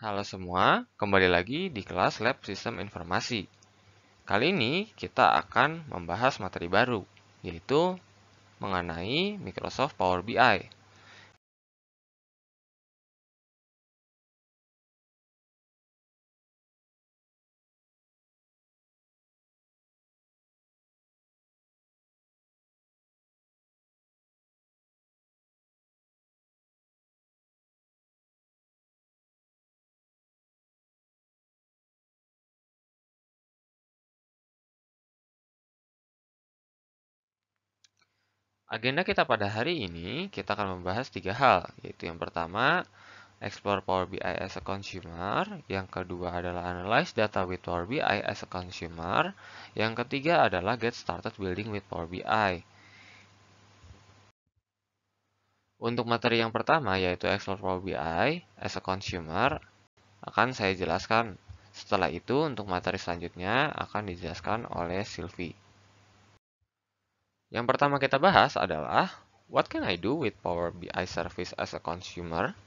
Halo semua, kembali lagi di kelas Lab Sistem Informasi. Kali ini kita akan membahas materi baru, yaitu mengenai Microsoft Power BI. Agenda kita pada hari ini, kita akan membahas 3 hal, yaitu yang pertama, Explore Power BI as a Consumer, yang kedua adalah Analyze Data with Power BI as a Consumer, yang ketiga adalah Get Started Building with Power BI. Untuk materi yang pertama, yaitu Explore Power BI as a Consumer, akan saya jelaskan. Setelah itu, untuk materi selanjutnya akan dijelaskan oleh Sylvie. Yang pertama kita bahas adalah What can I do with Power BI Service as a consumer?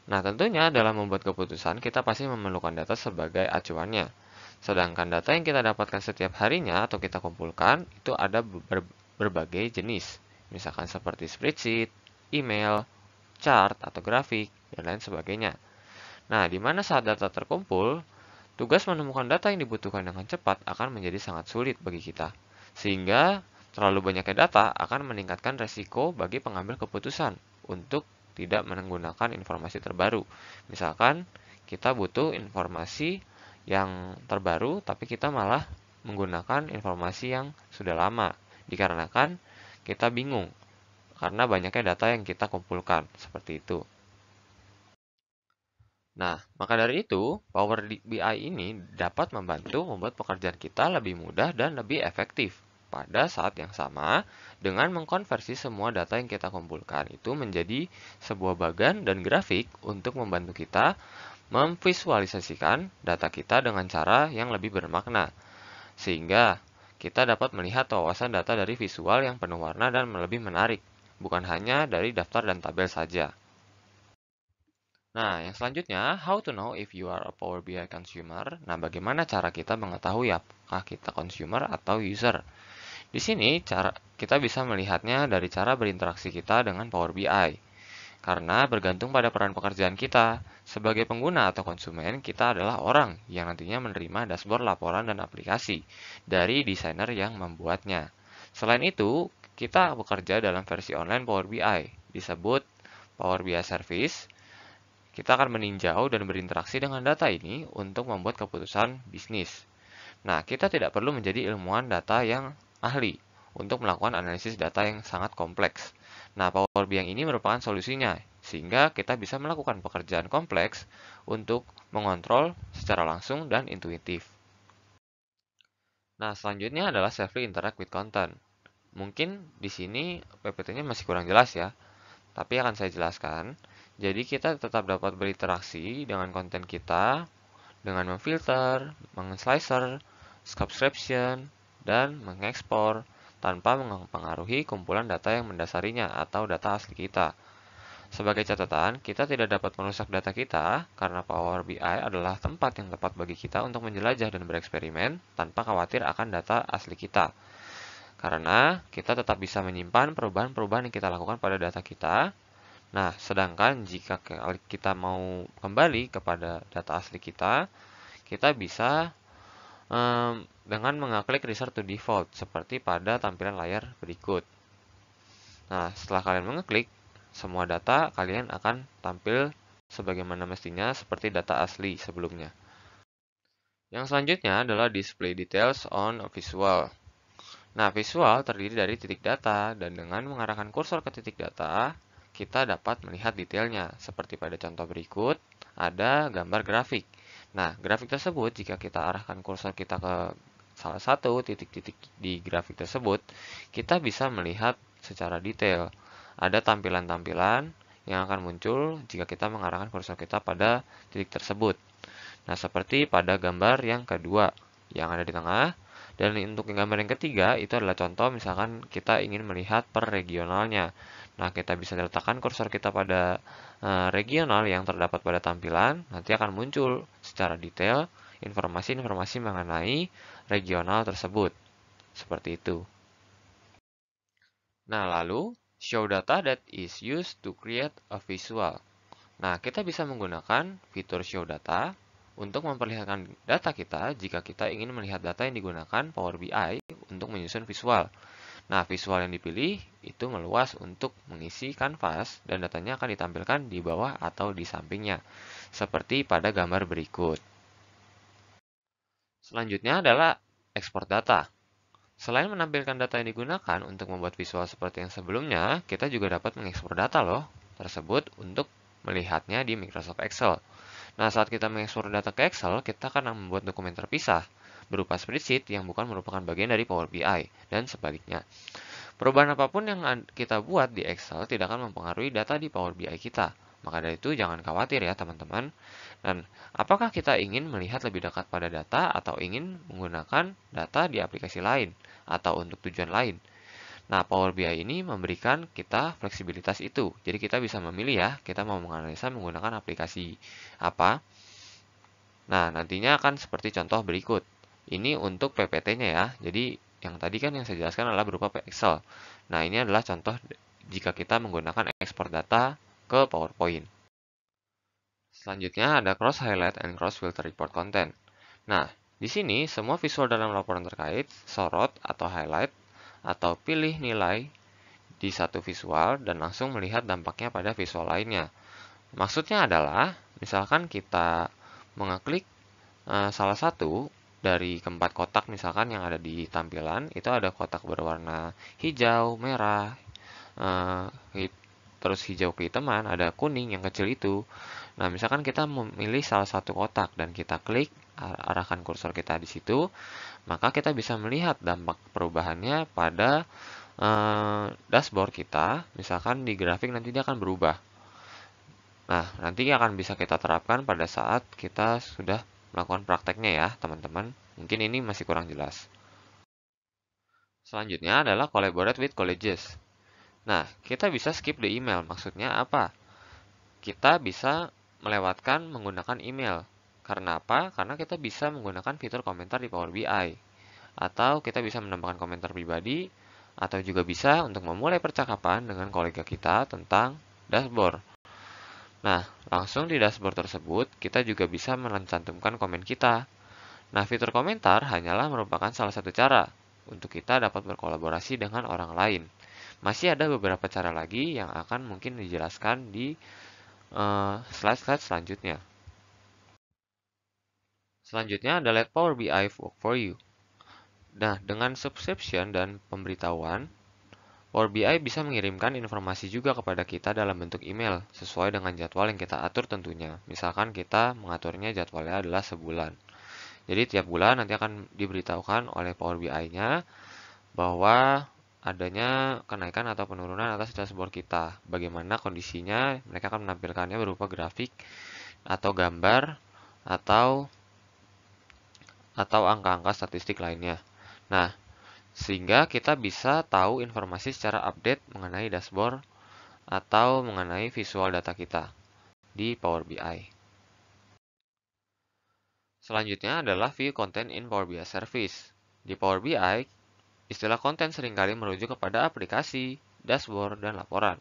Nah, tentunya dalam membuat keputusan, kita pasti memerlukan data sebagai acuannya. Sedangkan data yang kita dapatkan setiap harinya atau kita kumpulkan, itu ada berbagai jenis. Misalkan seperti spreadsheet, email, chart atau grafik, dan lain sebagainya. Nah, di mana saat data terkumpul, tugas menemukan data yang dibutuhkan dengan cepat akan menjadi sangat sulit bagi kita. Sehingga terlalu banyaknya data akan meningkatkan resiko bagi pengambil keputusan untuk tidak menggunakan informasi terbaru. Misalkan kita butuh informasi yang terbaru tapi kita malah menggunakan informasi yang sudah lama. Dikarenakan kita bingung karena banyaknya data yang kita kumpulkan. Seperti itu. Nah, maka dari itu, Power BI ini dapat membantu membuat pekerjaan kita lebih mudah dan lebih efektif. Pada saat yang sama, dengan mengkonversi semua data yang kita kumpulkan itu menjadi sebuah bagan dan grafik untuk membantu kita memvisualisasikan data kita dengan cara yang lebih bermakna. Sehingga kita dapat melihat wawasan data dari visual yang penuh warna dan lebih menarik, bukan hanya dari daftar dan tabel saja. Nah, yang selanjutnya, how to know if you are a Power BI consumer. Nah, bagaimana cara kita mengetahui apakah kita consumer atau user? Di sini, kita bisa melihatnya dari cara berinteraksi kita dengan Power BI. Karena bergantung pada peran pekerjaan kita. Sebagai pengguna atau konsumen, kita adalah orang yang nantinya menerima dashboard laporan dan aplikasi dari desainer yang membuatnya. Selain itu, kita bekerja dalam versi online Power BI, disebut Power BI Service. Kita akan meninjau dan berinteraksi dengan data ini untuk membuat keputusan bisnis. Nah, kita tidak perlu menjadi ilmuwan data yang ahli untuk melakukan analisis data yang sangat kompleks. Nah, Power BI ini merupakan solusinya, sehingga kita bisa melakukan pekerjaan kompleks untuk mengontrol secara langsung dan intuitif. Nah, selanjutnya adalah safely interact with content. Mungkin di sini PPT-nya masih kurang jelas ya, tapi akan saya jelaskan. Jadi kita tetap dapat berinteraksi dengan konten kita dengan memfilter, mengslicer, subscription, dan mengekspor tanpa mempengaruhi kumpulan data yang mendasarinya atau data asli kita. Sebagai catatan, kita tidak dapat merusak data kita karena Power BI adalah tempat yang tepat bagi kita untuk menjelajah dan bereksperimen tanpa khawatir akan data asli kita. Karena kita tetap bisa menyimpan perubahan-perubahan yang kita lakukan pada data kita. Nah, sedangkan jika kita mau kembali kepada data asli kita, kita bisa dengan mengklik Restore to Default seperti pada tampilan layar berikut. Nah, setelah kalian mengeklik, semua data kalian akan tampil sebagaimana mestinya seperti data asli sebelumnya. Yang selanjutnya adalah Display Details on Visual. Nah, visual terdiri dari titik data dan dengan mengarahkan kursor ke titik data, kita dapat melihat detailnya. Seperti pada contoh berikut, ada gambar grafik. Nah, grafik tersebut jika kita arahkan kursor kita ke salah satu titik-titik di grafik tersebut, kita bisa melihat secara detail. Ada tampilan-tampilan yang akan muncul jika kita mengarahkan kursor kita pada titik tersebut. Nah, seperti pada gambar yang kedua yang ada di tengah. Dan untuk gambar yang ketiga, itu adalah contoh misalkan kita ingin melihat per regionalnya. Nah, kita bisa letakkan kursor kita pada regional yang terdapat pada tampilan, nanti akan muncul secara detail informasi-informasi mengenai regional tersebut. Seperti itu. Nah, lalu, show data that is used to create a visual. Nah, kita bisa menggunakan fitur show data untuk memperlihatkan data kita jika kita ingin melihat data yang digunakan Power BI untuk menyusun visual. Nah, visual yang dipilih itu meluas untuk mengisi kanvas dan datanya akan ditampilkan di bawah atau di sampingnya, seperti pada gambar berikut. Selanjutnya adalah ekspor data. Selain menampilkan data yang digunakan untuk membuat visual seperti yang sebelumnya, kita juga dapat mengekspor data tersebut untuk melihatnya di Microsoft Excel. Nah, saat kita mengekspor data ke Excel, kita akan membuat dokumen terpisah berupa spreadsheet yang bukan merupakan bagian dari Power BI, dan sebaliknya. Perubahan apapun yang kita buat di Excel tidak akan mempengaruhi data di Power BI kita. Maka dari itu, jangan khawatir ya teman-teman. Dan apakah kita ingin melihat lebih dekat pada data atau ingin menggunakan data di aplikasi lain atau untuk tujuan lain? Nah, Power BI ini memberikan kita fleksibilitas itu. Jadi kita bisa memilih ya, kita mau menganalisa menggunakan aplikasi apa. Nah, nantinya akan seperti contoh berikut. Ini untuk PPT-nya ya. Jadi yang tadi kan yang saya jelaskan adalah berupa Excel. Nah, ini adalah contoh jika kita menggunakan ekspor data ke PowerPoint. Selanjutnya ada cross highlight and cross filter report content. Nah, di sini semua visual dalam laporan terkait, sorot atau highlight atau pilih nilai di satu visual dan langsung melihat dampaknya pada visual lainnya. Maksudnya adalah, misalkan kita mengeklik salah satu dari keempat kotak misalkan yang ada di tampilan, itu ada kotak berwarna hijau, merah, terus hijau kehitaman, ada kuning yang kecil itu. Nah, misalkan kita memilih salah satu kotak dan kita klik, arahkan kursor kita di situ, maka kita bisa melihat dampak perubahannya pada dashboard kita. Misalkan di grafik nanti dia akan berubah. Nah, nanti akan bisa kita terapkan pada saat kita sudah melakukan prakteknya ya, teman-teman. Mungkin ini masih kurang jelas. Selanjutnya adalah collaborate with colleges. Nah, kita bisa skip the email. Maksudnya apa? Kita bisa melewatkan menggunakan email. Karena apa? Karena kita bisa menggunakan fitur komentar di Power BI. Atau kita bisa menambahkan komentar pribadi, atau juga bisa untuk memulai percakapan dengan kolega kita tentang dashboard. Nah, langsung di dashboard tersebut, kita juga bisa mencantumkan komen kita. Nah, fitur komentar hanyalah merupakan salah satu cara untuk kita dapat berkolaborasi dengan orang lain. Masih ada beberapa cara lagi yang akan mungkin dijelaskan di slide-slide selanjutnya. Selanjutnya ada Let Power BI Work for You. Nah, dengan subscription dan pemberitahuan, Power BI bisa mengirimkan informasi juga kepada kita dalam bentuk email, sesuai dengan jadwal yang kita atur tentunya. Misalkan kita mengaturnya jadwalnya adalah sebulan. Jadi tiap bulan nanti akan diberitahukan oleh Power BI-nya bahwa adanya kenaikan atau penurunan atas dashboard kita. Bagaimana kondisinya, mereka akan menampilkannya berupa grafik atau gambar atau angka-angka statistik lainnya. Nah, sehingga kita bisa tahu informasi secara update mengenai dashboard atau mengenai visual data kita di Power BI. Selanjutnya adalah view content in Power BI Service. Di Power BI, istilah konten seringkali merujuk kepada aplikasi, dashboard, dan laporan.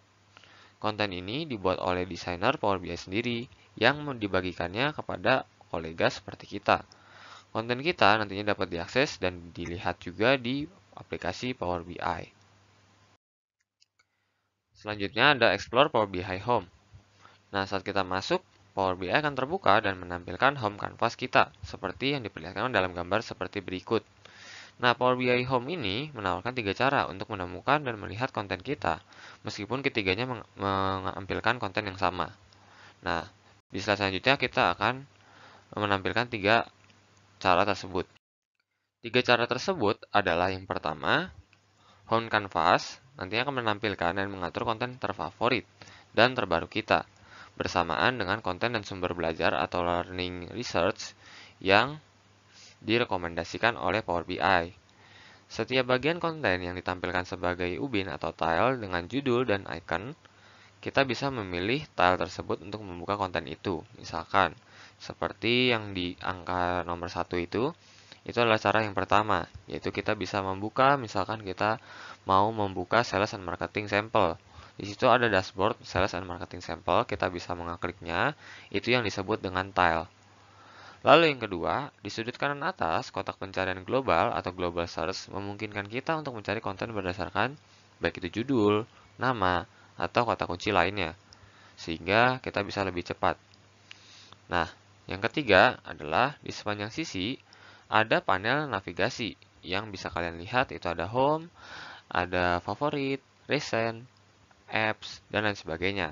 Konten ini dibuat oleh desainer Power BI sendiri yang dibagikannya kepada kolega seperti kita. Konten kita nantinya dapat diakses dan dilihat juga di aplikasi Power BI. Selanjutnya ada Explore Power BI Home. Nah, saat kita masuk, Power BI akan terbuka dan menampilkan home canvas kita, seperti yang diperlihatkan dalam gambar seperti berikut. Nah, Power BI Home ini menawarkan 3 cara untuk menemukan dan melihat konten kita, meskipun ketiganya menampilkan konten yang sama. Nah, di slide selanjutnya kita akan menampilkan 3 cara tersebut. 3 cara tersebut adalah yang pertama, Home Canvas nantinya akan menampilkan dan mengatur konten terfavorit dan terbaru kita, bersamaan dengan konten dan sumber belajar atau learning research yang direkomendasikan oleh Power BI. Setiap bagian konten yang ditampilkan sebagai ubin atau tile dengan judul dan icon, kita bisa memilih tile tersebut untuk membuka konten itu. Misalkan, seperti yang di angka nomor 1 itu adalah cara yang pertama, yaitu kita bisa membuka, misalkan kita mau membuka sales and marketing sample. Di situ ada dashboard sales and marketing sample, kita bisa mengkliknya, itu yang disebut dengan tile. Lalu yang kedua, di sudut kanan atas, kotak pencarian global atau global search memungkinkan kita untuk mencari konten berdasarkan baik itu judul, nama, atau kata kunci lainnya, sehingga kita bisa lebih cepat. Nah, yang ketiga adalah di sepanjang sisi ada panel navigasi yang bisa kalian lihat itu ada home, ada favorit, recent, apps, dan lain sebagainya.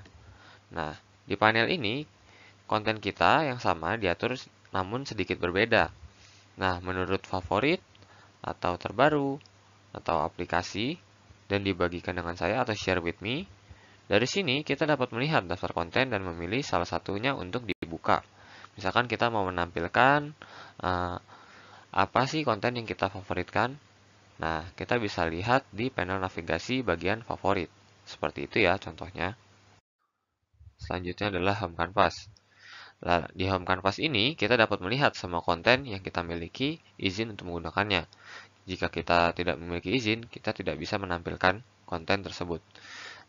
Nah, di panel ini konten kita yang sama diatur namun sedikit berbeda. Nah, menurut favorit atau terbaru atau aplikasi dan dibagikan dengan saya atau share with me, dari sini kita dapat melihat daftar konten dan memilih salah satunya untuk dibuka. Misalkan kita mau menampilkan uh, apa sih konten yang kita favoritkan. Nah, kita bisa lihat di panel navigasi bagian favorit. Seperti itu ya contohnya. Selanjutnya adalah home canvas. Nah, di home canvas ini kita dapat melihat semua konten yang kita miliki izin untuk menggunakannya. Jika kita tidak memiliki izin, kita tidak bisa menampilkan konten tersebut.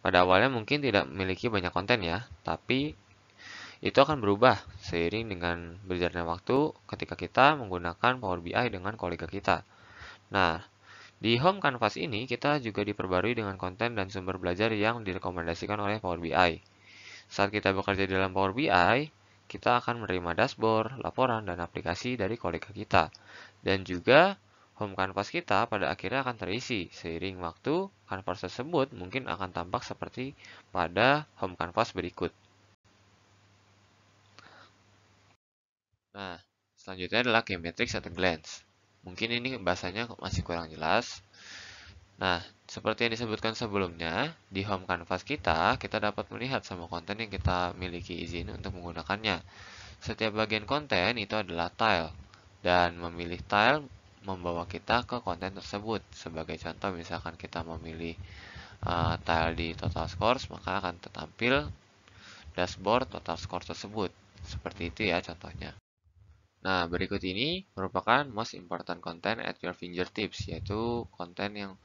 Pada awalnya mungkin tidak memiliki banyak konten ya, tapi itu akan berubah seiring dengan berjalannya waktu ketika kita menggunakan Power BI dengan kolega kita. Nah, di home canvas ini kita juga diperbarui dengan konten dan sumber belajar yang direkomendasikan oleh Power BI. Saat kita bekerja di dalam Power BI, kita akan menerima dashboard, laporan, dan aplikasi dari kolega kita. Dan juga home canvas kita pada akhirnya akan terisi. Seiring waktu, canvas tersebut mungkin akan tampak seperti pada home canvas berikut. Nah, selanjutnya adalah Game Matrix at a Glance. Mungkin ini bahasanya masih kurang jelas. Nah, seperti yang disebutkan sebelumnya, di home canvas kita dapat melihat semua konten yang kita miliki izin untuk menggunakannya. Setiap bagian konten itu adalah tile, dan memilih tile membawa kita ke konten tersebut. Sebagai contoh, misalkan kita memilih tile di total scores, maka akan tertampil dashboard total scores tersebut. Seperti itu ya contohnya. Nah, berikut ini merupakan most important content at your fingertips, yaitu konten yang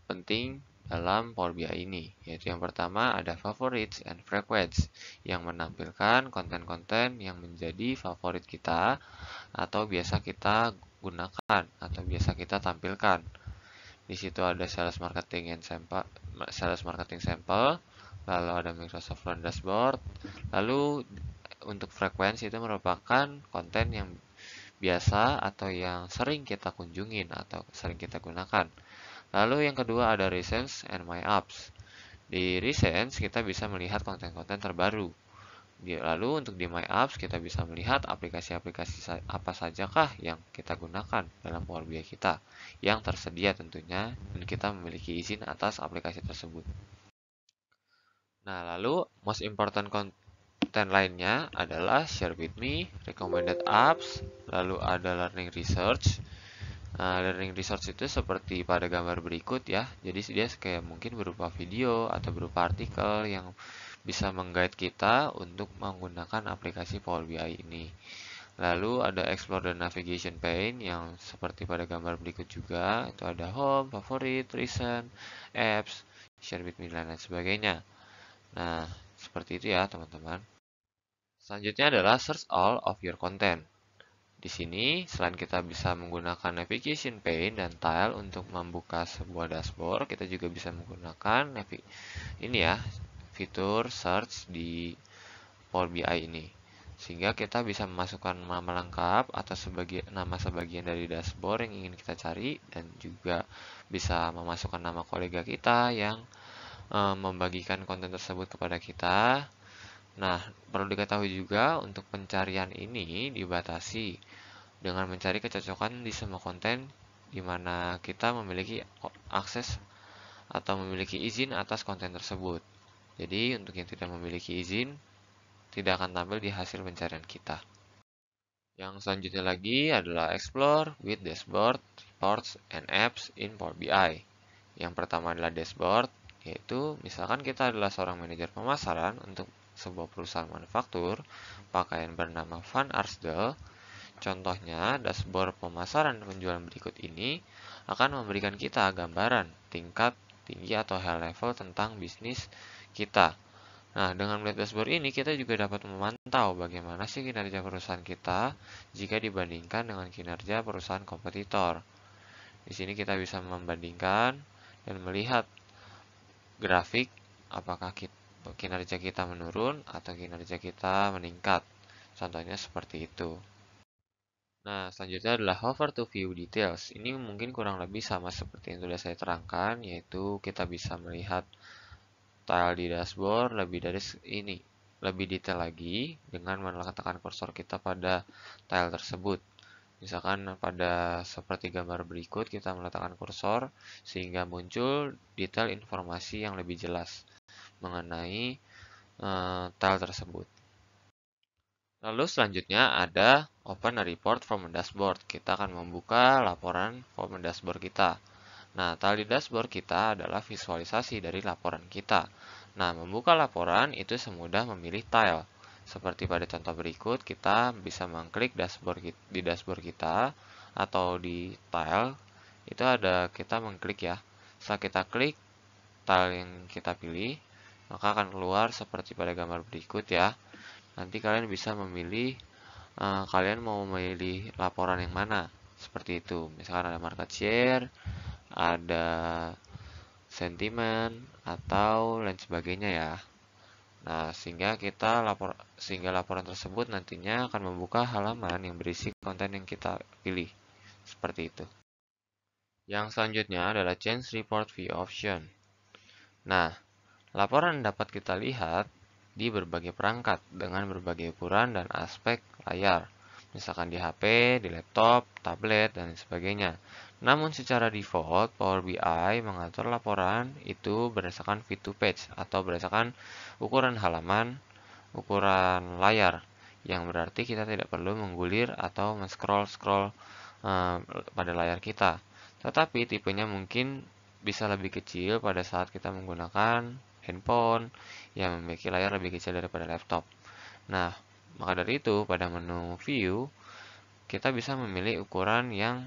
penting dalam Power BI ini, yaitu yang pertama ada favorites and frequents, yang menampilkan konten-konten yang menjadi favorit kita atau biasa kita gunakan atau biasa kita tampilkan. Di situ ada sales marketing sample, lalu ada Microsoft Learn Dashboard, lalu untuk frekuensi itu merupakan konten yang biasa atau yang sering kita kunjungin atau sering kita gunakan. Lalu yang kedua ada Recents and My Apps. Di Recents kita bisa melihat konten-konten terbaru. Lalu untuk di My Apps kita bisa melihat aplikasi-aplikasi apa sajakah yang kita gunakan dalam Power BI kita yang tersedia tentunya dan kita memiliki izin atas aplikasi tersebut. Nah, lalu most important content lainnya adalah Share with Me, Recommended Apps, lalu ada Learning Research. Learning research itu seperti pada gambar berikut ya. Jadi dia kayak mungkin berupa video atau berupa artikel yang bisa mengguide kita untuk menggunakan aplikasi Power BI ini. Lalu ada Explore the Navigation pane yang seperti pada gambar berikut juga. Itu ada Home, Favorit, Recent, Apps, Share with Me, dan lain sebagainya. Nah, seperti itu ya teman-teman. Selanjutnya adalah Search all of your content. Di sini, selain kita bisa menggunakan navigation pane dan tile untuk membuka sebuah dashboard, kita juga bisa menggunakan ini ya, fitur search di Power BI ini. Sehingga kita bisa memasukkan nama lengkap atau nama sebagian dari dashboard yang ingin kita cari dan juga bisa memasukkan nama kolega kita yang membagikan konten tersebut kepada kita. Nah, perlu diketahui juga untuk pencarian ini dibatasi dengan mencari kecocokan di semua konten di mana kita memiliki akses atau memiliki izin atas konten tersebut. Jadi, untuk yang tidak memiliki izin, tidak akan tampil di hasil pencarian kita. Yang selanjutnya lagi adalah explore with dashboard, reports, and apps in Power BI. Yang pertama adalah dashboard, yaitu misalkan kita adalah seorang manajer pemasaran untuk sebuah perusahaan manufaktur pakaian bernama Van Arsdale. Contohnya, dashboard pemasaran penjualan berikut ini akan memberikan kita gambaran tingkat tinggi atau high level tentang bisnis kita. Nah, dengan melihat dashboard ini, kita juga dapat memantau bagaimana sih kinerja perusahaan kita jika dibandingkan dengan kinerja perusahaan kompetitor. Di sini kita bisa membandingkan dan melihat grafik apakah kinerja kita menurun atau kinerja kita meningkat. Contohnya seperti itu. Nah, selanjutnya adalah hover to view details. Ini mungkin kurang lebih sama seperti yang sudah saya terangkan, yaitu kita bisa melihat tile di dashboard lebih detail lagi dengan meletakkan kursor kita pada tile tersebut. Misalkan pada seperti gambar berikut kita meletakkan kursor sehingga muncul detail informasi yang lebih jelas mengenai tile tersebut. Lalu selanjutnya ada open a report from a dashboard. Kita akan membuka laporan from a dashboard kita. Nah, tali dashboard kita adalah visualisasi dari laporan kita. Nah, membuka laporan itu semudah memilih tile. Seperti pada contoh berikut, kita bisa mengklik di dashboard kita atau di tile. Itu ada kita mengklik ya. Setelah kita klik tile yang kita pilih, maka akan keluar seperti pada gambar berikut ya. Nanti kalian bisa memilih kalian mau memilih laporan yang mana. Seperti itu. Misalkan ada market share, ada sentimen atau lain sebagainya ya. Nah, sehingga laporan tersebut nantinya akan membuka halaman yang berisi konten yang kita pilih. Seperti itu. Yang selanjutnya adalah change report view option. Nah, laporan dapat kita lihat di berbagai perangkat dengan berbagai ukuran dan aspek layar. Misalkan di HP, di laptop, tablet, dan sebagainya. Namun secara default, Power BI mengatur laporan itu berdasarkan fit to page atau berdasarkan ukuran halaman, ukuran layar, yang berarti kita tidak perlu menggulir atau men-scroll-scroll pada layar kita. Tetapi tipenya mungkin bisa lebih kecil pada saat kita menggunakan handphone yang memiliki layar lebih kecil daripada laptop. Nah, maka dari itu pada menu view kita bisa memilih ukuran yang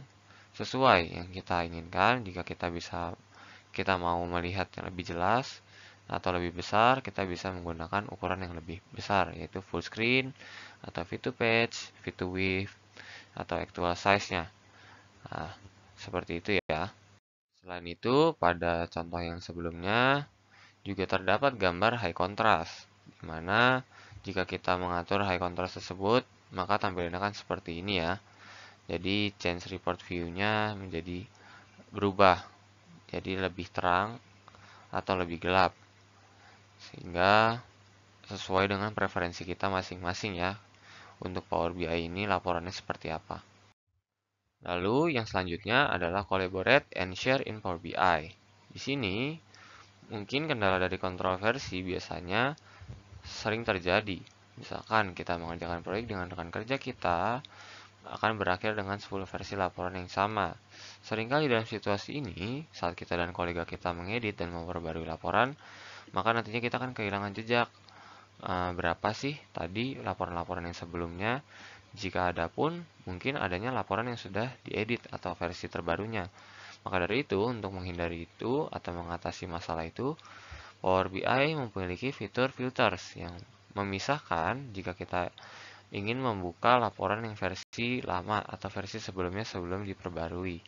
sesuai yang kita inginkan. Jika kita mau melihat yang lebih jelas atau lebih besar, kita bisa menggunakan ukuran yang lebih besar, yaitu full screen atau fit to page, fit to width, atau actual size-nya. Nah, seperti itu ya. Selain itu, pada contoh yang sebelumnya juga terdapat gambar high contrast, di mana jika kita mengatur high contrast tersebut, maka tampilannya akan seperti ini ya. Jadi change report view-nya menjadi berubah, jadi lebih terang atau lebih gelap, sehingga sesuai dengan preferensi kita masing-masing ya. Untuk Power BI ini laporannya seperti apa. Lalu yang selanjutnya adalah collaborate and share in Power BI. Di sini mungkin kendala dari kontrol versi biasanya sering terjadi. Misalkan kita mengerjakan proyek dengan rekan kerja kita akan berakhir dengan 10 versi laporan yang sama. Seringkali dalam situasi ini, saat kita dan kolega kita mengedit dan memperbarui laporan, maka nantinya kita akan kehilangan jejak. Berapa sih tadi laporan-laporan yang sebelumnya? Jika ada pun, mungkin adanya laporan yang sudah diedit atau versi terbarunya. Maka dari itu, untuk menghindari itu atau mengatasi masalah itu, Power BI memiliki fitur filters yang memisahkan jika kita ingin membuka laporan yang versi lama atau versi sebelumnya sebelum diperbarui.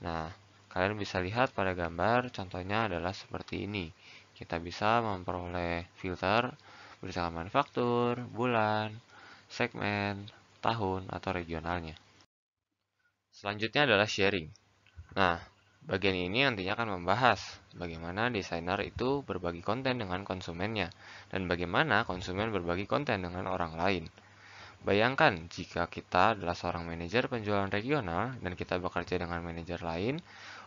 Nah, kalian bisa lihat pada gambar, contohnya adalah seperti ini. Kita bisa memperoleh filter berdasarkan manufaktur, bulan, segmen, tahun, atau regionalnya. Selanjutnya adalah sharing. Nah, bagian ini nantinya akan membahas bagaimana desainer itu berbagi konten dengan konsumennya dan bagaimana konsumen berbagi konten dengan orang lain. Bayangkan jika kita adalah seorang manajer penjualan regional dan kita bekerja dengan manajer lain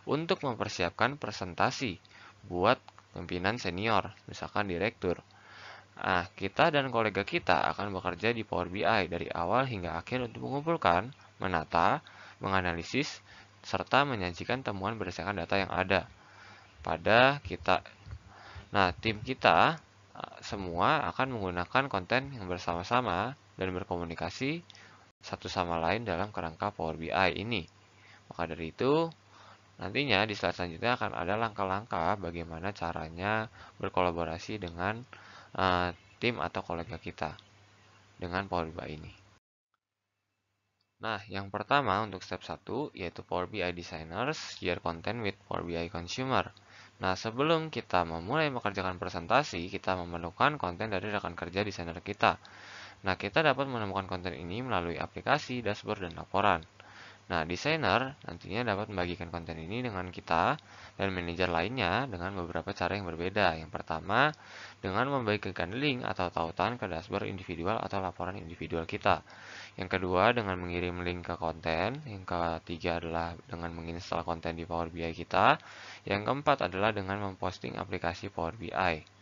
untuk mempersiapkan presentasi buat pimpinan senior, misalkan direktur. Nah, kita dan kolega kita akan bekerja di Power BI dari awal hingga akhir untuk mengumpulkan, menata, menganalisis, serta menyajikan temuan berdasarkan data yang ada pada kita. Nah, tim kita semua akan menggunakan konten yang bersama-sama dan berkomunikasi satu sama lain dalam kerangka Power BI ini. Maka dari itu, nantinya di slide selanjutnya akan ada langkah-langkah bagaimana caranya berkolaborasi dengan tim atau kolega kita dengan Power BI ini. Nah, yang pertama untuk step 1 yaitu Power BI Designers share content with Power BI Consumer. Nah, sebelum kita memulai mengerjakan presentasi, kita memerlukan konten dari rekan kerja desainer kita. Nah, kita dapat menemukan konten ini melalui aplikasi, dashboard, dan laporan. Nah, desainer nantinya dapat membagikan konten ini dengan kita dan manajer lainnya dengan beberapa cara yang berbeda. Yang pertama, dengan membagikan link atau tautan ke dashboard individual atau laporan individual kita. Yang kedua, dengan mengirim link ke konten. Yang ketiga adalah dengan menginstal konten di Power BI kita. Yang keempat adalah dengan memposting aplikasi Power BI.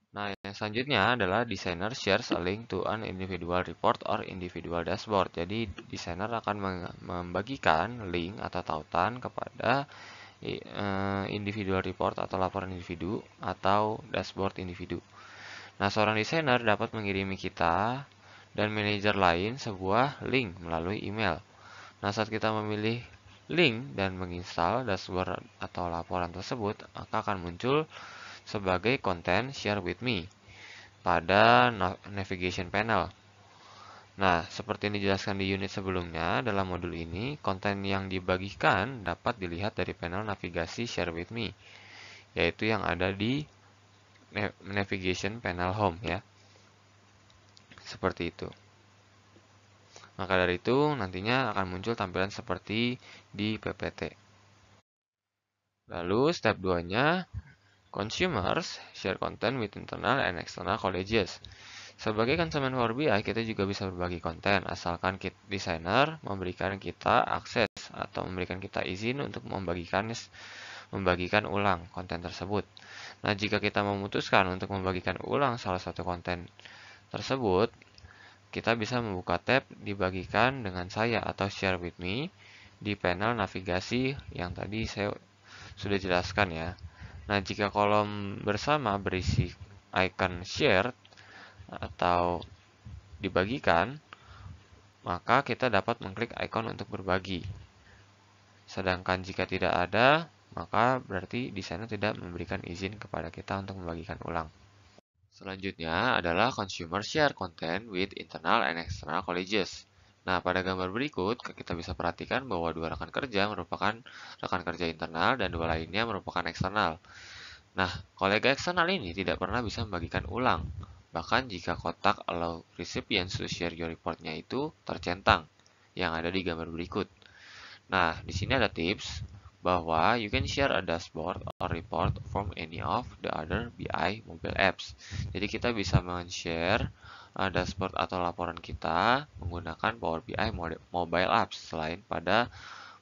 Nah, yang selanjutnya adalah designer shares a link to an individual report or individual dashboard. Jadi, desainer akan membagikan link atau tautan kepada individual report atau laporan individu atau dashboard individu. Nah, seorang desainer dapat mengirimi kita dan manajer lain sebuah link melalui email. Nah, saat kita memilih link dan menginstal dashboard atau laporan tersebut, maka akan muncul sebagai konten share with me pada navigation panel. Nah, seperti yang dijelaskan di unit sebelumnya, dalam modul ini, konten yang dibagikan dapat dilihat dari panel navigasi share with me, yaitu yang ada di navigation panel home ya. Seperti itu. Maka dari itu, nantinya akan muncul tampilan seperti di PPT. Lalu, step 2-nya, consumers share content with internal and external colleges. Sebagai konsumen Power BI, kita juga bisa berbagi konten, asalkan desainer memberikan kita akses atau memberikan kita izin untuk membagikan ulang konten tersebut. Nah, jika kita memutuskan untuk membagikan ulang salah satu konten tersebut, kita bisa membuka tab dibagikan dengan saya atau share with me di panel navigasi yang tadi saya sudah jelaskan ya. Nah, jika kolom bersama berisi icon share atau dibagikan, maka kita dapat mengklik icon untuk berbagi. Sedangkan jika tidak ada, maka berarti desainer tidak memberikan izin kepada kita untuk membagikan ulang. Selanjutnya adalah consumer share content with internal and external colleges. Nah, pada gambar berikut, kita bisa perhatikan bahwa dua rekan kerja merupakan rekan kerja internal dan dua lainnya merupakan eksternal. Nah, kolega eksternal ini tidak pernah bisa membagikan ulang, bahkan jika kotak allow recipients to share your report-nya itu tercentang, yang ada di gambar berikut. Nah, di sini ada tips bahwa you can share a dashboard or report from any of the other BI mobile apps. Jadi kita bisa men-share dashboard atau laporan kita menggunakan Power BI mobile apps selain pada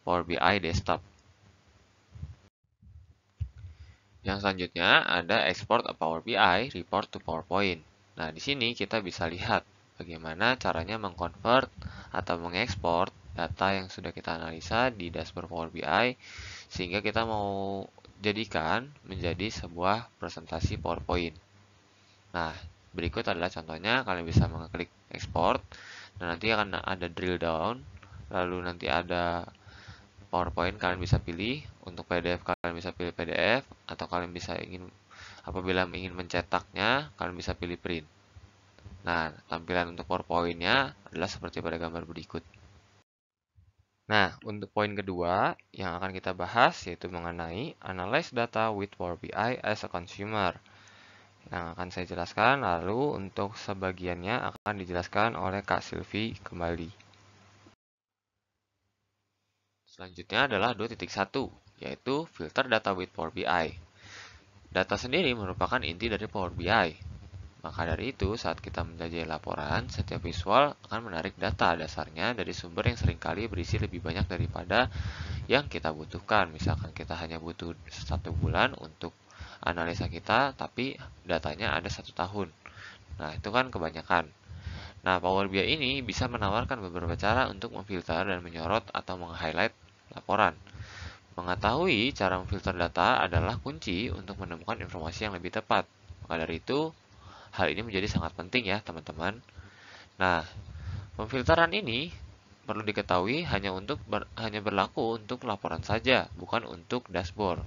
Power BI desktop. Yang selanjutnya ada export a Power BI report to PowerPoint. Nah, di sini kita bisa lihat bagaimana caranya mengkonvert atau mengekspor data yang sudah kita analisa di dashboard Power BI sehingga kita mau jadikan menjadi sebuah presentasi PowerPoint. Nah, berikut adalah contohnya. Kalian bisa mengklik export dan nanti akan ada drill down, lalu nanti ada PowerPoint, kalian bisa pilih. Untuk PDF kalian bisa pilih PDF, atau kalian bisa apabila ingin mencetaknya, kalian bisa pilih print. Nah, tampilan untuk PowerPoint-nya adalah seperti pada gambar berikut. Nah, untuk poin kedua yang akan kita bahas yaitu mengenai analyze data with Power BI as a consumer. Yang akan saya jelaskan, lalu untuk sebagiannya akan dijelaskan oleh Kak Silvi kembali. Selanjutnya adalah 2.1, yaitu filter data with Power BI. Data sendiri merupakan inti dari Power BI. Maka dari itu, saat kita menjajah laporan, setiap visual akan menarik data dasarnya dari sumber yang seringkali berisi lebih banyak daripada yang kita butuhkan. Misalkan kita hanya butuh 1 bulan untuk analisa kita, tapi datanya ada 1 tahun. Nah, itu kan kebanyakan. Nah, Power BI ini bisa menawarkan beberapa cara untuk memfilter dan menyorot atau meng-highlight laporan. Mengetahui cara memfilter data adalah kunci untuk menemukan informasi yang lebih tepat. Maka dari itu, hal ini menjadi sangat penting ya, teman-teman. Nah, pemfilteran ini perlu diketahui hanya berlaku untuk laporan saja, bukan untuk dashboard.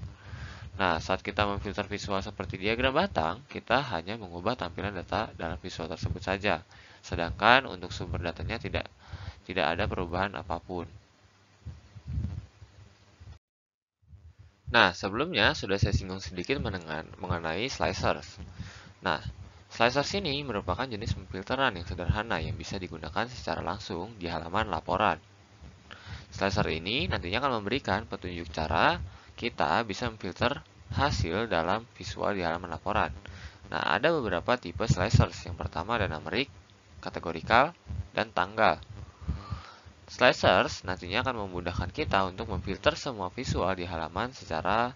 Nah, saat kita memfilter visual seperti diagram batang, kita hanya mengubah tampilan data dalam visual tersebut saja. Sedangkan untuk sumber datanya tidak ada perubahan apapun. Nah, sebelumnya sudah saya singgung sedikit mengenai slicers. Nah, slicers ini merupakan jenis pemfilteran yang sederhana yang bisa digunakan secara langsung di halaman laporan. Slicer ini nantinya akan memberikan petunjuk cara kita bisa memfilter hasil dalam visual di halaman laporan. Nah, ada beberapa tipe slicers. Yang pertama ada numerik, kategorikal, dan tanggal. Slicers nantinya akan memudahkan kita untuk memfilter semua visual di halaman secara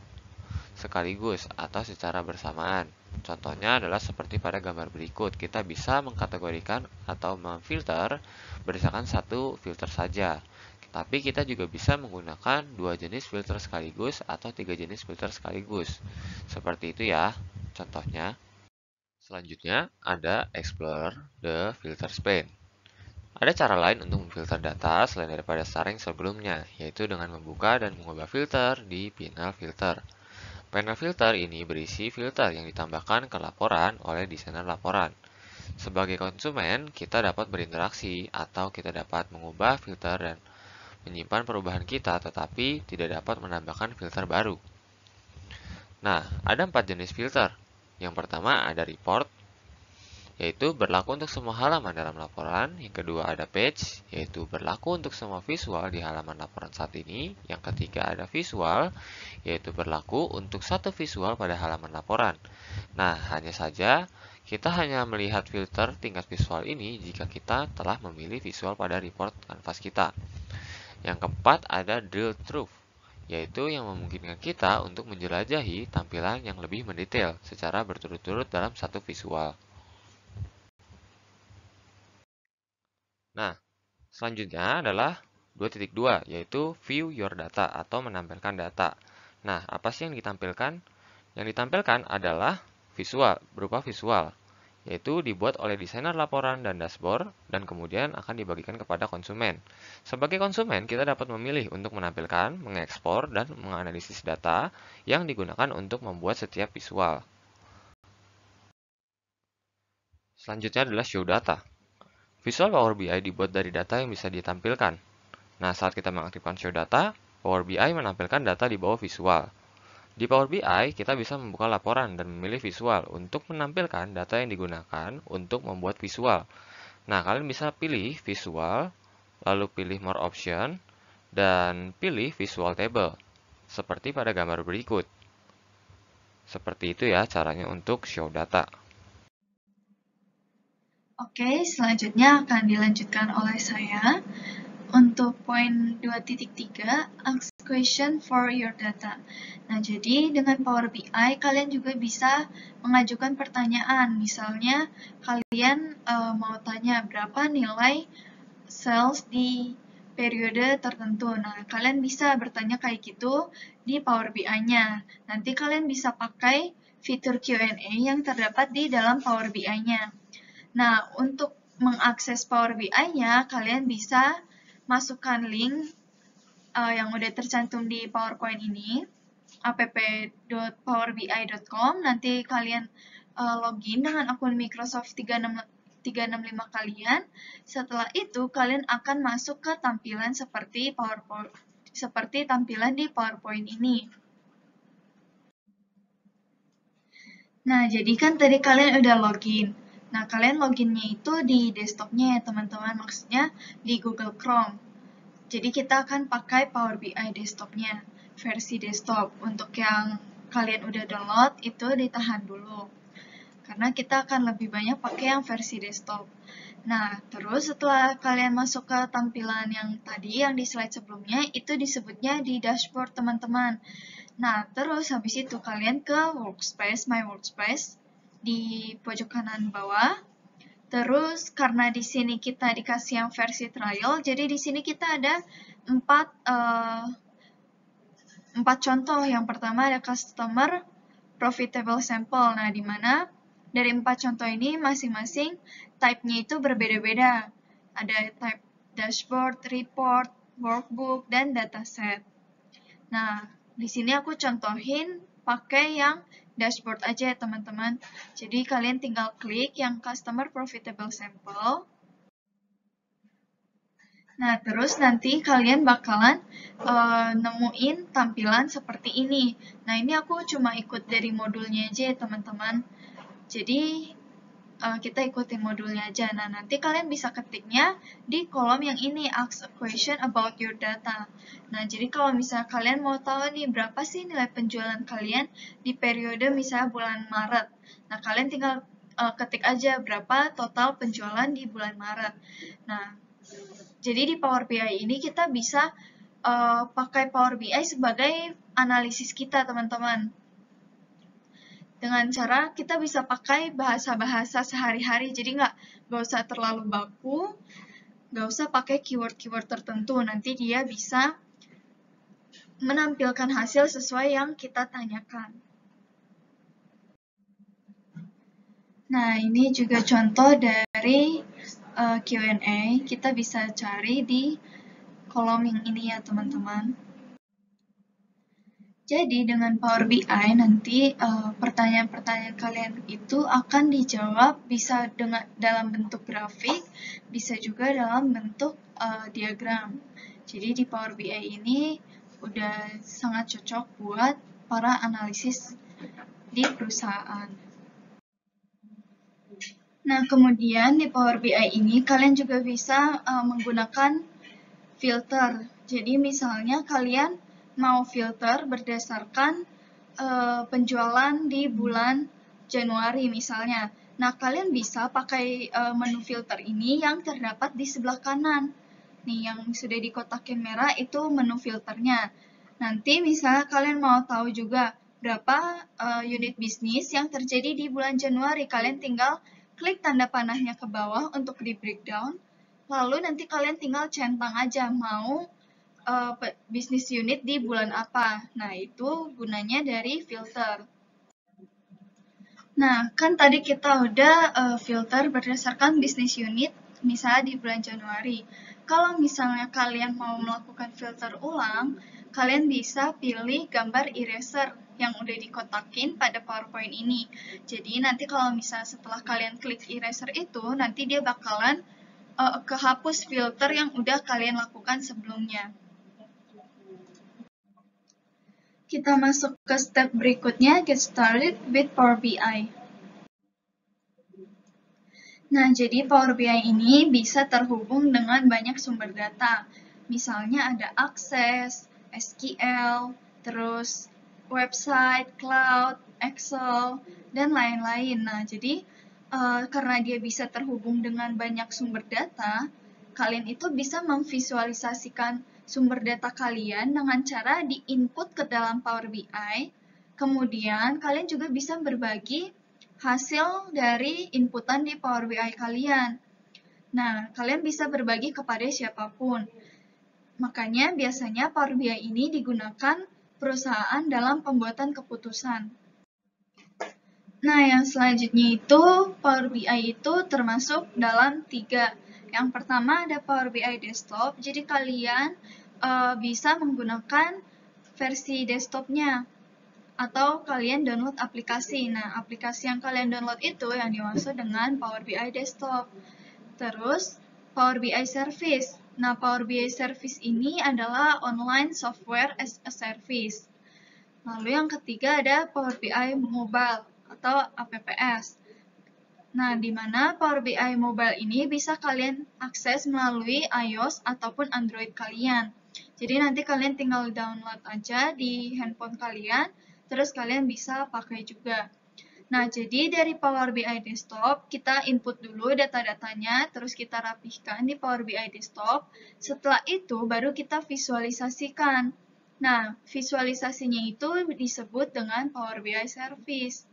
sekaligus atau secara bersamaan. Contohnya adalah seperti pada gambar berikut, kita bisa mengkategorikan atau memfilter berdasarkan satu filter saja. Tapi kita juga bisa menggunakan 2 jenis filter sekaligus atau 3 jenis filter sekaligus. Seperti itu ya, contohnya. Selanjutnya ada Explore the Filter Pane. Ada cara lain untuk memfilter data selain daripada cara yang sebelumnya, yaitu dengan membuka dan mengubah filter di panel filter. Panel filter ini berisi filter yang ditambahkan ke laporan oleh desainer laporan. Sebagai konsumen, kita dapat berinteraksi atau kita dapat mengubah filter dan menyimpan perubahan kita, tetapi tidak dapat menambahkan filter baru. Nah, ada 4 jenis filter. Yang pertama ada report, yaitu berlaku untuk semua halaman dalam laporan. Yang kedua ada page, yaitu berlaku untuk semua visual di halaman laporan saat ini. Yang ketiga ada visual, yaitu berlaku untuk satu visual pada halaman laporan. Nah, hanya saja kita hanya melihat filter tingkat visual ini jika kita telah memilih visual pada report kanvas kita. Yang keempat ada drill through, yaitu yang memungkinkan kita untuk menjelajahi tampilan yang lebih mendetail secara berturut-turut dalam satu visual. Nah, selanjutnya adalah 2.2, yaitu view your data atau menampilkan data. Nah, apa sih yang ditampilkan? Yang ditampilkan adalah visual, berupa visual, yaitu dibuat oleh desainer laporan dan dashboard, dan kemudian akan dibagikan kepada konsumen. Sebagai konsumen, kita dapat memilih untuk menampilkan, mengekspor, dan menganalisis data yang digunakan untuk membuat setiap visual. Selanjutnya adalah show data. Visual Power BI dibuat dari data yang bisa ditampilkan. Nah, saat kita mengaktifkan show data, Power BI menampilkan data di bawah visual. Di Power BI, kita bisa membuka laporan dan memilih visual untuk menampilkan data yang digunakan untuk membuat visual. Nah, kalian bisa pilih visual, lalu pilih more option, dan pilih visual table, seperti pada gambar berikut. Seperti itu ya caranya untuk show data. Oke, selanjutnya akan dilanjutkan oleh saya. Untuk poin 2.3, ask question for your data. Nah, jadi dengan Power BI, kalian juga bisa mengajukan pertanyaan. Misalnya, kalian mau tanya berapa nilai sales di periode tertentu. Nah, kalian bisa bertanya kayak gitu di Power BI-nya. Nanti kalian bisa pakai fitur Q&A yang terdapat di dalam Power BI-nya. Nah, untuk mengakses Power BI-nya, kalian bisa masukkan link yang udah tercantum di PowerPoint ini, app.powerbi.com. Nanti kalian login dengan akun Microsoft 365 kalian. Setelah itu, kalian akan masuk ke tampilan seperti PowerPoint, seperti tampilan di PowerPoint ini. Nah, jadi kan tadi kalian udah login. Nah, kalian loginnya itu di desktopnya ya, teman-teman. Maksudnya di Google Chrome. Jadi kita akan pakai Power BI desktopnya, versi desktop. Untuk yang kalian udah download, itu ditahan dulu. Karena kita akan lebih banyak pakai yang versi desktop. Nah, terus setelah kalian masuk ke tampilan yang tadi, yang di slide sebelumnya, itu disebutnya di dashboard, teman-teman. Nah, terus habis itu kalian ke workspace, my workspace di pojok kanan bawah. Terus karena di sini kita dikasih yang versi trial, jadi di sini kita ada 4 contoh. Yang pertama ada customer profitable sample. Nah, di mana dari 4 contoh ini masing-masing type-nya itu berbeda-beda. Ada type dashboard, report, workbook, dan dataset. Nah, di sini aku contohin pakai yang dashboard aja ya teman-teman. Jadi kalian tinggal klik yang customer profitable sample. Nah, terus nanti kalian bakalan nemuin tampilan seperti ini. Nah, ini aku cuma ikut dari modulnya aja ya teman-teman. Jadi kita ikutin modulnya aja. Nah, nanti kalian bisa ketiknya di kolom yang ini, ask a question about your data. Nah, jadi kalau misalnya kalian mau tahu nih berapa sih nilai penjualan kalian di periode misalnya bulan Maret. Nah, kalian tinggal ketik aja berapa total penjualan di bulan Maret. Nah, jadi di Power BI ini kita bisa pakai Power BI sebagai analisis kita, teman-teman. Dengan cara kita bisa pakai bahasa-bahasa sehari-hari, jadi nggak usah terlalu baku, nggak usah pakai keyword-keyword tertentu, nanti dia bisa menampilkan hasil sesuai yang kita tanyakan. Nah, ini juga contoh dari Q&A, kita bisa cari di kolom yang ini ya teman-teman. Jadi dengan Power BI nanti pertanyaan-pertanyaan kalian itu akan dijawab bisa dalam bentuk grafik, bisa juga dalam bentuk diagram. Jadi di Power BI ini udah sangat cocok buat para analisis di perusahaan. Nah, kemudian di Power BI ini kalian juga bisa menggunakan filter. Jadi misalnya kalian mau filter berdasarkan penjualan di bulan Januari misalnya. Nah, kalian bisa pakai menu filter ini yang terdapat di sebelah kanan. Nih, yang sudah dikotakin merah itu menu filternya. Nanti misalnya kalian mau tahu juga berapa unit bisnis yang terjadi di bulan Januari, kalian tinggal klik tanda panahnya ke bawah untuk di breakdown. Lalu nanti kalian tinggal centang aja mau bisnis unit di bulan apa. Nah, itu gunanya dari filter. Nah, kan tadi kita udah filter berdasarkan bisnis unit, misalnya di bulan Januari. Kalau misalnya kalian mau melakukan filter ulang, kalian bisa pilih gambar eraser yang udah dikotakin pada PowerPoint ini. Jadi nanti kalau misalnya setelah kalian klik eraser itu, nanti dia bakalan kehapus filter yang udah kalian lakukan sebelumnya. Kita masuk ke step berikutnya, get started with Power BI. Nah, jadi Power BI ini bisa terhubung dengan banyak sumber data. Misalnya ada akses, SQL, terus website, cloud, Excel, dan lain-lain. Nah, jadi karena dia bisa terhubung dengan banyak sumber data, kalian itu bisa memvisualisasikan sumber data kalian dengan cara di-input ke dalam Power BI. Kemudian, kalian juga bisa berbagi hasil dari inputan di Power BI kalian. Nah, kalian bisa berbagi kepada siapapun. Makanya biasanya Power BI ini digunakan perusahaan dalam pembuatan keputusan. Nah, yang selanjutnya itu Power BI itu termasuk dalam 3. Yang pertama ada Power BI Desktop, jadi kalian bisa menggunakan versi desktopnya atau kalian download aplikasi. Nah, aplikasi yang kalian download itu yang dimaksud dengan Power BI Desktop. Terus, Power BI Service. Nah, Power BI Service ini adalah online software as a service. Lalu yang ketiga ada Power BI Mobile atau APPS. Nah, di mana Power BI Mobile ini bisa kalian akses melalui iOS ataupun Android kalian. Jadi nanti kalian tinggal download aja di handphone kalian, terus kalian bisa pakai juga. Nah, jadi dari Power BI Desktop, kita input dulu data-datanya, terus kita rapihkan di Power BI Desktop. Setelah itu, baru kita visualisasikan. Nah, visualisasinya itu disebut dengan Power BI Service.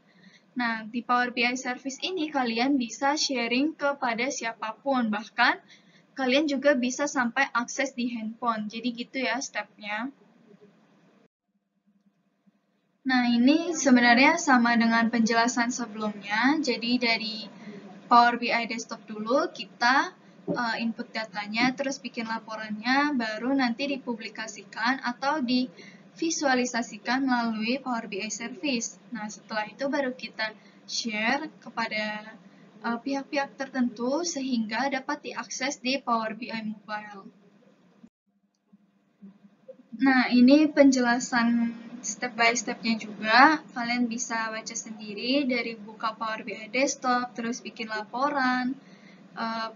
Nah, di Power BI Service ini kalian bisa sharing kepada siapapun, bahkan kalian juga bisa sampai akses di handphone. Jadi gitu ya stepnya. Nah, ini sebenarnya sama dengan penjelasan sebelumnya. Jadi dari Power BI Desktop dulu kita input datanya, terus bikin laporannya, baru nanti dipublikasikan atau divisualisasikan melalui Power BI Service. Nah, setelah itu baru kita share kepada pihak-pihak tertentu sehingga dapat diakses di Power BI Mobile. Nah, ini penjelasan step by step-nya juga. Kalian bisa baca sendiri dari buka Power BI Desktop, terus bikin laporan,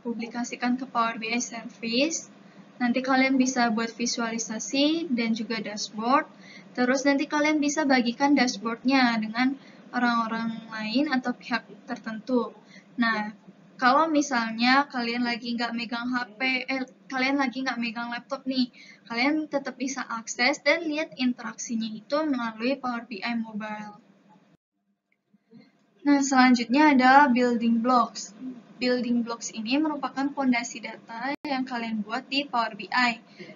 publikasikan ke Power BI Service. Nanti kalian bisa buat visualisasi dan juga dashboard. Terus nanti kalian bisa bagikan dashboardnya dengan orang-orang lain atau pihak tertentu. Nah, kalau misalnya kalian lagi nggak megang HP, kalian lagi nggak megang laptop nih, kalian tetap bisa akses dan lihat interaksinya itu melalui Power BI Mobile. Nah, selanjutnya adalah building blocks. Building blocks ini merupakan fondasi data yang kalian buat di Power BI.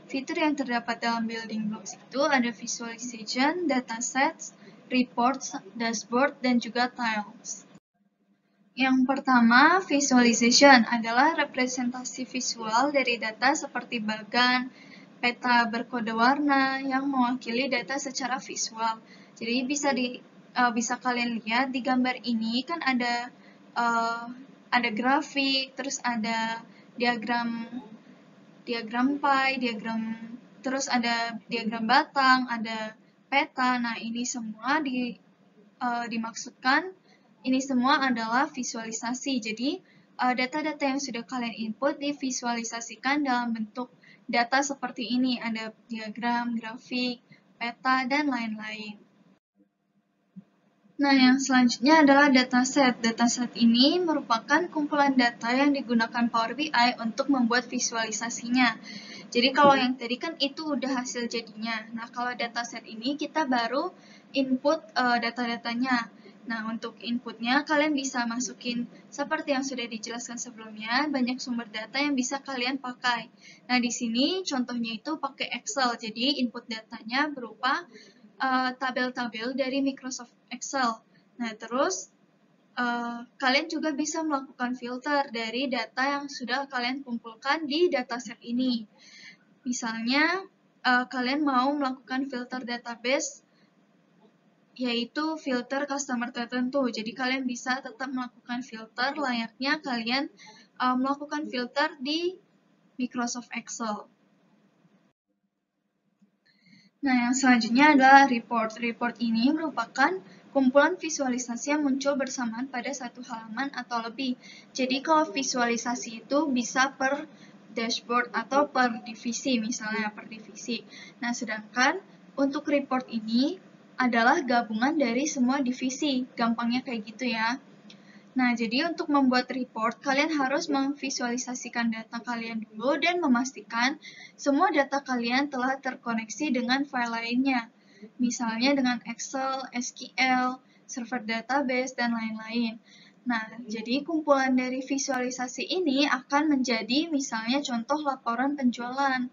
Fitur yang terdapat dalam building blocks itu ada visualization, datasets, reports, dashboard, dan juga tiles. Yang pertama, visualization adalah representasi visual dari data seperti bagan, peta berkode warna yang mewakili data secara visual. Jadi bisa kalian lihat di gambar ini kan ada grafik, terus ada diagram pie, terus ada diagram batang, ada peta. Nah, ini semua dimaksudkan. Ini semua adalah visualisasi. Jadi, data-data yang sudah kalian input divisualisasikan dalam bentuk data seperti ini. Ada diagram, grafik, peta, dan lain-lain. Nah, yang selanjutnya adalah dataset. Dataset ini merupakan kumpulan data yang digunakan Power BI untuk membuat visualisasinya. Jadi kalau yang tadi kan itu udah hasil jadinya. Nah, kalau dataset ini kita baru input data-datanya. Nah, untuk inputnya kalian bisa masukin seperti yang sudah dijelaskan sebelumnya, banyak sumber data yang bisa kalian pakai. Nah, di sini contohnya itu pakai Excel. Jadi input datanya berupa tabel-tabel dari Microsoft Excel. Nah, terus kalian juga bisa melakukan filter dari data yang sudah kalian kumpulkan di dataset ini. Misalnya, kalian mau melakukan filter database, yaitu filter customer tertentu. Jadi, kalian bisa tetap melakukan filter layaknya kalian melakukan filter di Microsoft Excel. Nah, yang selanjutnya adalah report. Report ini merupakan kumpulan visualisasi yang muncul bersamaan pada satu halaman atau lebih. Jadi, kalau visualisasi itu bisa per dashboard atau per divisi, misalnya per divisi. Nah, sedangkan untuk report ini adalah gabungan dari semua divisi. Gampangnya kayak gitu ya. Nah, jadi untuk membuat report, kalian harus memvisualisasikan data kalian dulu dan memastikan semua data kalian telah terkoneksi dengan file lainnya. Misalnya dengan Excel, SQL, server database, dan lain-lain. Nah, jadi kumpulan dari visualisasi ini akan menjadi misalnya contoh laporan penjualan.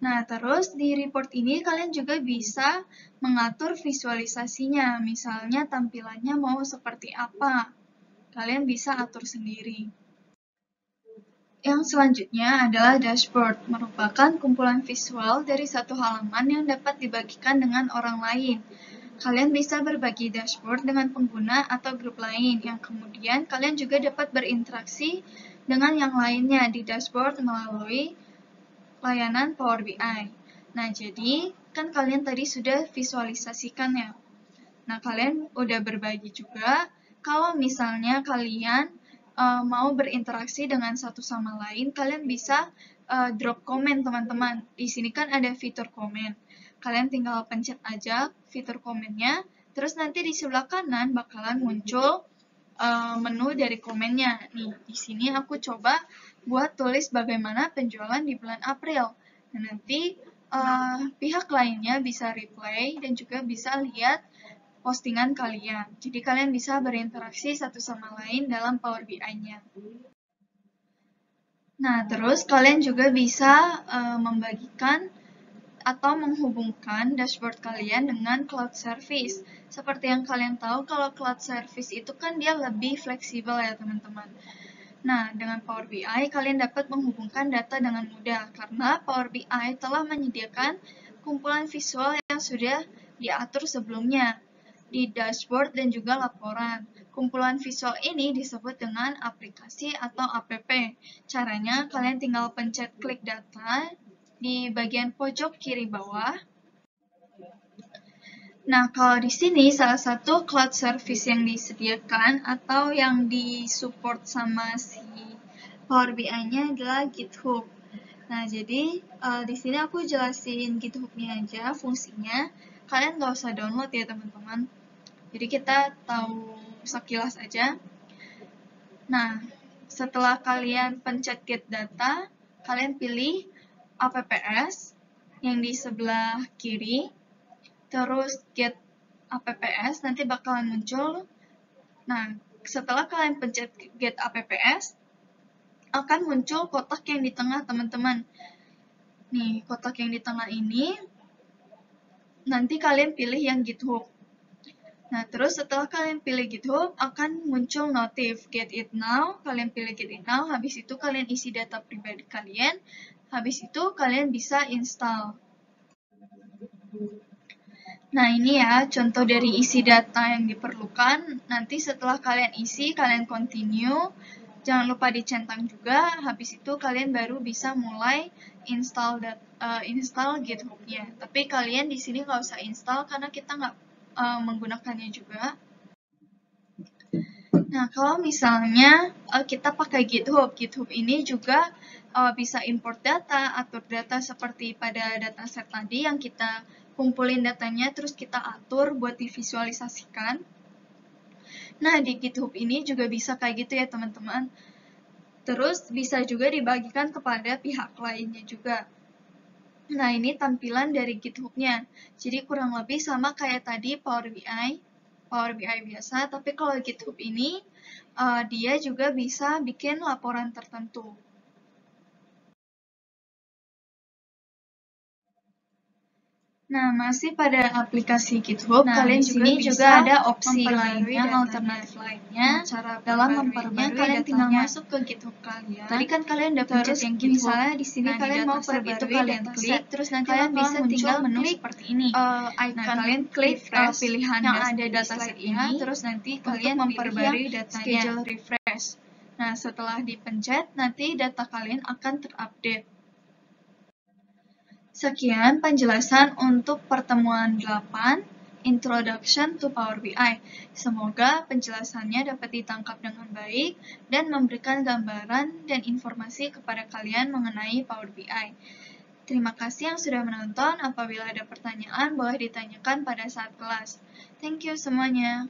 Nah, terus di report ini kalian juga bisa mengatur visualisasinya, misalnya tampilannya mau seperti apa. Kalian bisa atur sendiri. Yang selanjutnya adalah dashboard, merupakan kumpulan visual dari satu halaman yang dapat dibagikan dengan orang lain. Kalian bisa berbagi dashboard dengan pengguna atau grup lain, yang kemudian kalian juga dapat berinteraksi dengan yang lainnya di dashboard melalui layanan Power BI. Nah, jadi kan kalian tadi sudah visualisasikan ya. Nah, kalian udah berbagi juga. Kalau misalnya kalian mau berinteraksi dengan satu sama lain, kalian bisa drop komen teman-teman. Di sini kan ada fitur komen. Kalian tinggal pencet aja fitur komennya, terus nanti di sebelah kanan bakalan muncul menu dari komennya. Nih, di sini aku coba buat tulis bagaimana penjualan di bulan April. Nah, nanti pihak lainnya bisa replay dan juga bisa lihat postingan kalian. Jadi kalian bisa berinteraksi satu sama lain dalam Power BI-nya. Nah, terus kalian juga bisa membagikan atau menghubungkan dashboard kalian dengan cloud service. Seperti yang kalian tahu, kalau cloud service itu kan dia lebih fleksibel ya teman-teman. Nah, dengan Power BI, kalian dapat menghubungkan data dengan mudah karena Power BI telah menyediakan kumpulan visual yang sudah diatur sebelumnya di dashboard dan juga laporan. Kumpulan visual ini disebut dengan aplikasi atau app. Caranya, kalian tinggal pencet klik data di bagian pojok kiri bawah. Nah, kalau di sini salah satu cloud service yang disediakan atau yang disupport sama si Power BI-nya adalah GitHub. Nah, jadi di sini aku jelasin GitHub-nya aja fungsinya. Kalian nggak usah download ya teman-teman. Jadi kita tahu sekilas aja. Nah, setelah kalian pencet get data, kalian pilih apps yang di sebelah kiri. Terus get apps, nanti bakalan muncul. Nah, setelah kalian pencet get apps, akan muncul kotak yang di tengah, teman-teman. Nih, kotak yang di tengah ini, nanti kalian pilih yang GitHub. Nah, terus setelah kalian pilih GitHub, akan muncul notif get it now. Kalian pilih get it now, habis itu kalian isi data pribadi kalian. Habis itu kalian bisa install. Nah, ini ya contoh dari isi data yang diperlukan. Nanti setelah kalian isi, kalian continue. Jangan lupa dicentang juga. Habis itu kalian baru bisa mulai install GitHub-nya. Tapi kalian di sini nggak usah install karena kita nggak menggunakannya juga. Nah, kalau misalnya kita pakai GitHub ini juga bisa import data, atur data seperti pada dataset tadi yang kita kumpulin datanya, terus kita atur buat divisualisasikan. Nah, di GitHub ini juga bisa kayak gitu ya teman-teman. Terus bisa juga dibagikan kepada pihak lainnya juga. Nah, ini tampilan dari GitHub-nya. Jadi kurang lebih sama kayak tadi Power BI biasa, tapi kalau GitHub ini dia juga bisa bikin laporan tertentu. Nah, masih pada aplikasi GitHub, kalian juga ada opsi lainnya, alternatif lainnya. Dalam memperbarui kalian tinggal masuk ke GitHub kalian. Tadi kan kalian udah pencet yang GitHub. Misalnya di sini kalian mau perbarui, kalian klik, terus nanti kalian bisa tinggal menu seperti ini. Nah, kalian klik pilihan yang ada di dataset ini, terus nanti kalian memperbarui datanya. Schedule refresh. Nah, setelah dipencet, nanti data kalian akan terupdate. Sekian penjelasan untuk pertemuan 8, Introduction to Power BI. Semoga penjelasannya dapat ditangkap dengan baik dan memberikan gambaran dan informasi kepada kalian mengenai Power BI. Terima kasih yang sudah menonton. Apabila ada pertanyaan, boleh ditanyakan pada saat kelas. Thank you semuanya.